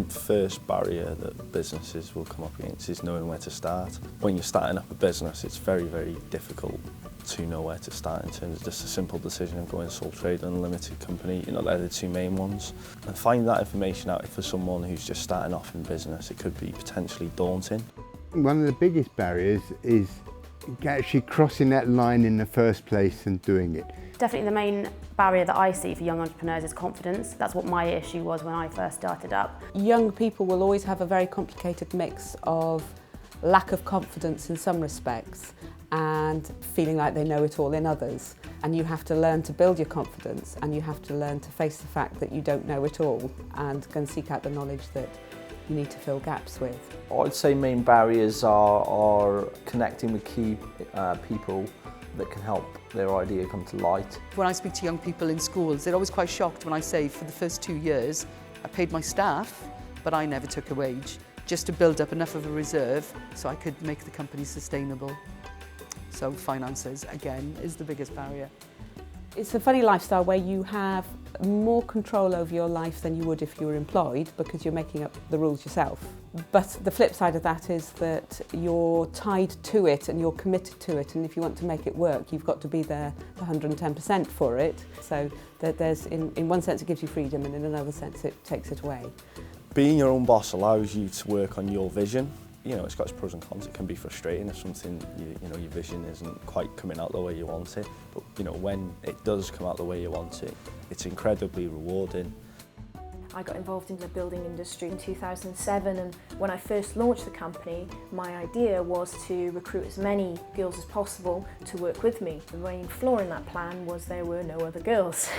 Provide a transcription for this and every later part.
first barrier that businesses will come up against is knowing where to start. When you're starting up a business, it's very, very difficult to know where to start in terms of just a simple decision of going sole trader and limited company. You know, they're the two main ones. And finding that information out for someone who's just starting off in business, it could be potentially daunting. One of the biggest barriers is actually crossing that line in the first place and doing it. Definitely the main barrier that I see for young entrepreneurs is confidence. That's what my issue was when I first started up. Young people will always have a very complicated mix of lack of confidence in some respects and feeling like they know it all in others. And you have to learn to build your confidence, and you have to learn to face the fact that you don't know it all and go and seek out the knowledge that you need to fill gaps with. I'd say main barriers are connecting with key people that can help their idea come to light. When I speak to young people in schools, they're always quite shocked when I say for the first 2 years I paid my staff, but I never took a wage, just to build up enough of a reserve so I could make the company sustainable. So finances, again, is the biggest barrier. It's a funny lifestyle where you have more control over your life than you would if you were employed, because you're making up the rules yourself. But the flip side of that is that you're tied to it and you're committed to it, and if you want to make it work, you've got to be there 110% for it. So that there's, in one sense it gives you freedom, and in another sense it takes it away. Being your own boss allows you to work on your vision. You know, it's got its pros and cons. It can be frustrating if something, you know, your vision isn't quite coming out the way you want it. But, you know, when it does come out the way you want it, it's incredibly rewarding. I got involved in the building industry in 2007, and when I first launched the company, my idea was to recruit as many girls as possible to work with me. The main flaw in that plan was there were no other girls.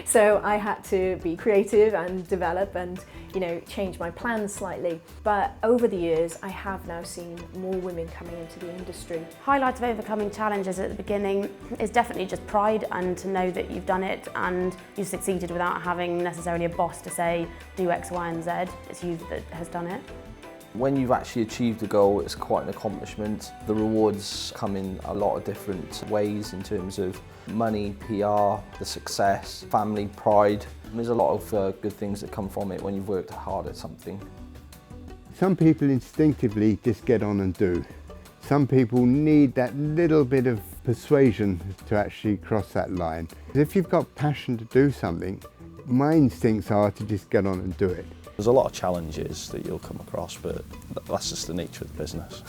So I had to be creative and develop and, you know, change my plans slightly. But over the years, I have now seen more women coming into the industry. Highlight of overcoming challenges at the beginning is definitely just pride, and to know that you've done it and you've succeeded without having necessarily a boss to say, do X, Y and Z. It's you that has done it. When you've actually achieved a goal, it's quite an accomplishment. The rewards come in a lot of different ways in terms of money, PR, the success, family, pride. There's a lot of good things that come from it when you've worked hard at something. Some people instinctively just get on and do. Some people need that little bit of persuasion to actually cross that line. If you've got passion to do something, my instincts are to just get on and do it. There's a lot of challenges that you'll come across, but that's just the nature of the business.